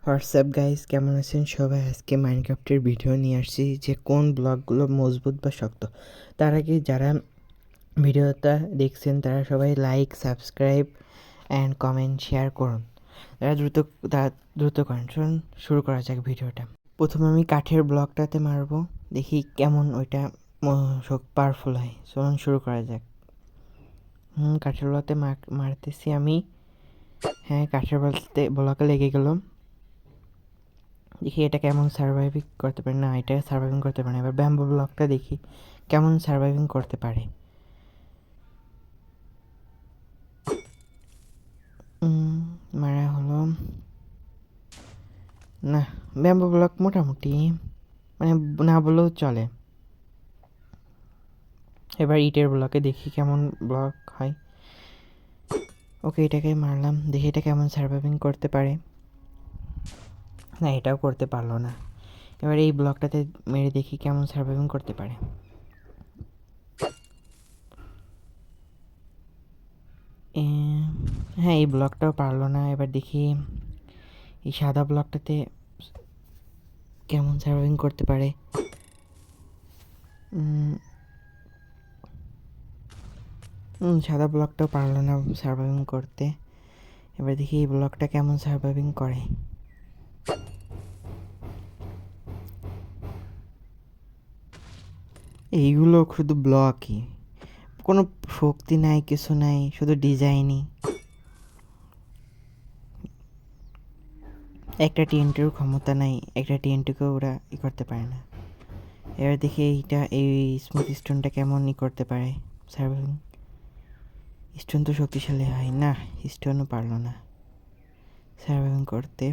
WhatsApp guys, কেমন আছেন সবাই? আজকে মাইনক্রাফটের ভিডিও নিয়ে আসছি যে কোন ব্লকগুলো মজবুত বা শক্ত। তার আগে যারা ভিডিওটা দেখছেন তারা সবাই like, subscribe and comment share করুন। তারা দ্রুত করেন। চলুন শুরু করা যাক ভিডিওটা। প্রথমে আমি কাঠের ব্লকটাতে মারবো, দেখি কেমন ওইটা পাওয়ারফুল হয়। চলুন শুরু করা যাক। কাঠের ব্লকে মারতেছি আমি। হ্যাঁ, কাঠের ব্লকে লেগে গেলাম। দেখি এটা কেমন সার্ভাইভিং করতে পারে। না, এটা সার্ভাইভিং করতে পারে না। এবার ব্যাম্বু ব্লকটা দেখি কেমন সার্ভাইভিং করতে পারে। মারা হলো না। ব্যাম্বু ব্লক মোটামুটি, মানে না বললেও চলে। এবার ইটের ব্লকে দেখি কেমন ব্লক হয়। ওকে, এটাকে মারলাম, দেখি এটা কেমন সার্ভাইভিং করতে পারে। না, এটাও করতে পারলো না। এবার এই ব্লকটাতে মেরে দেখি কেমন সার্ভাইভিং করতে পারে। হ্যাঁ, এই ব্লকটাও পারলো না। এবার দেখি এই সাদা ব্লকটাতে কেমন সার্ভাইভিং করতে পারে। সাদা ব্লকটাও পারলো না সার্ভাইভিং করতে। এবার দেখি এই ব্লকটা কেমন সার্ভাইভিং করে। এইগুলো শুধু ব্লকই, কোনো শক্তি নাই, কিছু নাই, শুধু ডিজাইনই। একটা টিএনটির ক্ষমতা নাই, একটা টিএনটিকেও ওরা করতে পারে না। এবার দেখি এই স্মুথ স্টোনটা কেমন করতে পারে সার্ভাইভিং। স্টোন তো শক্তিশালী হয় না, স্টোনও পারলো না সার্ভাইভিং করতে।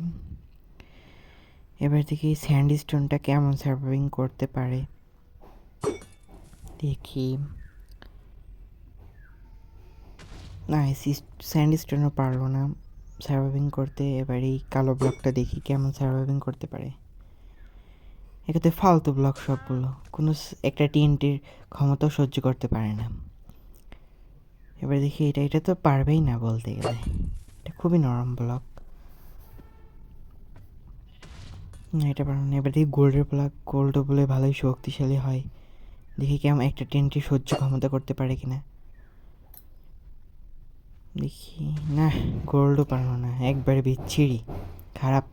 এবার দেখি স্যান্ড স্টোনটা কেমন সার্ভাইভিং করতে পারে। দেখি, না, স্যান্ড স্টোনও পারলো না সার্ভাইভিং করতে। এবার এই কালো ব্লকটা দেখি কেমন সার্ভাইভিং করতে পারে। এটাতে ফালতু ব্লক সবগুলো, কোনো একটা টিএনটির ক্ষমতাও সহ্য করতে পারে না। এবার দেখি এটা তো পারবেই না বলতে গেলে, এটা খুবই নরম ব্লক। না, এটা পারবে না। এবার দেখি গোল্ডের ব্লক, গোল্ডও বলে ভালোই শক্তিশালী হয়। দেখি কেমন একটা টিএনটি সহ্য ক্ষমতা করতে পারে কিনা। দেখি, না, গোল্ডও পারলো না, একবারে বিচ্ছিরি, খারাপ।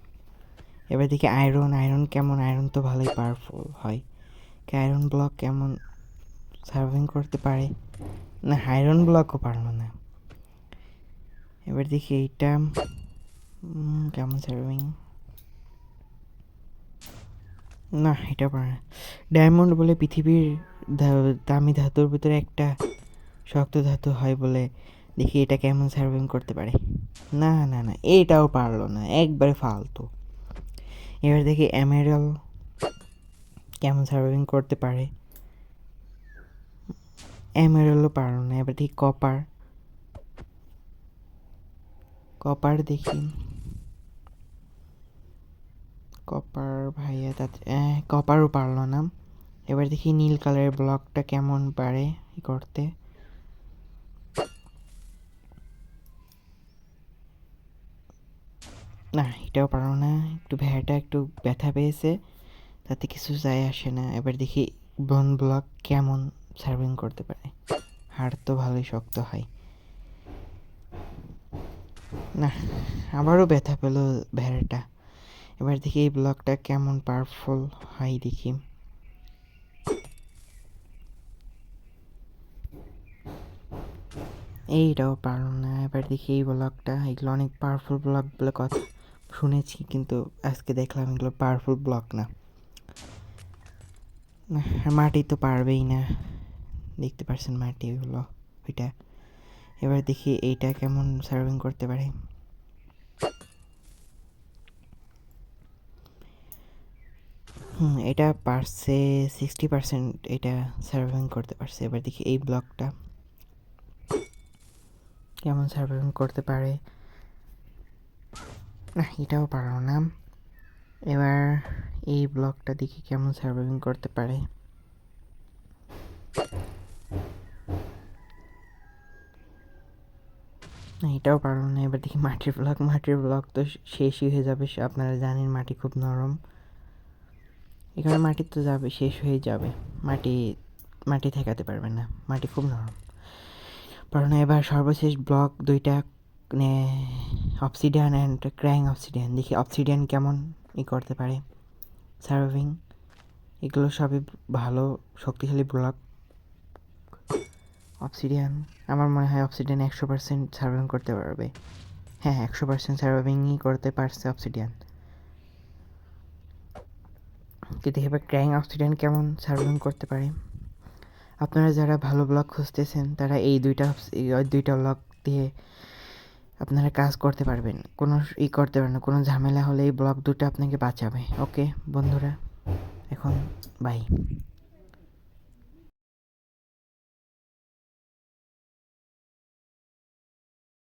এবার দেখি আয়রন কেমন। আয়রন তো ভালোই পাওয়ারফুল হয়। আয়রন ব্লক কেমন সার্ভিং করতে পারে। না, আয়রন ব্লকও পারলো না। এবার দেখি এইটা কেমন সার্ভিং। না, এটা পারে না। ডায়মন্ড বলে পৃথিবীর দামি ধাতুর ভিতরে একটা শক্ত ধাতু হয় বলে, দেখি এটা কেমন সার্ভিং করতে পারে। না না না, এইটাও পারলো না, একবারে ফালতু। এবার দেখি এমেরাল কেমন সার্ভাইভিং করতে পারে। এমেরালও পারলো না। এবার দেখি কপার দেখি। কপার ভাইয়া তাতে কপারও পারলো না। এবার দেখি নীল কালারের ব্লকটা কেমন পারে করতে। না, এটাও পারলো না। একটু ভ্যাটা একটু ব্যথা পেয়েছে, তাতে কিছু যায় আসে না। এবার দেখি বন ব্লক কেমন সার্ভিং করতে পারে। হাড় তো ভালোই শক্ত হয়। না, আবারও ব্যথা পেল ভেড়াটা। এবার দেখি এই ব্লকটা কেমন পাওয়ারফুল হয় দেখি। এইটাও পারল না। এবার দেখি এই ব্লকটা, এগুলো অনেক পাওয়ারফুল ব্লক বলে কথা শুনেছি, কিন্তু আজকে দেখলাম এগুলো পাওয়ারফুল ব্লক না। মাটি তো পারবেই না, দেখতে পাচ্ছেন মাটি ওইগুলো ওইটা। এবার দেখি এইটা কেমন সার্ভিং করতে পারে। এটা পারছে 60%, এটা সার্ভাইভিং করতে পারছে। এবার দেখি এই ব্লকটা কেমন সার্ভাইভিং করতে পারে। না, এটাও পারো না। এবার এই ব্লকটা দেখি কেমন সার্ভাইভিং করতে পারে। না, এটাও পারলাম না। এবার দেখি মাটির ব্লক তো শেষই হয়ে যাবে। আপনারা জানেন মাটি খুব নরম, এখানে মাটি তো যাবে, শেষ হয়ে যাবে। মাটি ঠেকাতে পারবে না, মাটি খুব নরম। পারো না। এবার সর্বশেষ ব্লক দুইটা অবসিডিয়ান অ্যান্ড ক্র্যাং অবসিডিয়ান। দেখি অবসিডিয়ান কেমন করতে পারে সার্ভাইভিং। এগুলো সবই ভালো শক্তিশালী ব্লক। অবসিডিয়ান, আমার মনে হয় অবসিডিয়ান 100% সার্ভাইভিং করতে পারবে। হ্যাঁ, 100% সার্ভাইভিংই করতে পারছে অবসিডিয়ান। কিন্তু এবার ক্র্যাং অবসিডিয়ান কেমন সার্ভাইভিং করতে পারে। আপনারা যারা ভালো ব্লক খুঁজতেছেন তারা এই দুইটা ব্লক দিয়ে আপনারা কাজ করতে পারবেন। কোনো করতে পারবেন না, কোনো ঝামেলা হলে এই ব্লক দুটো আপনাকে বাঁচাবে। ওকে বন্ধুরা, এখন বাই।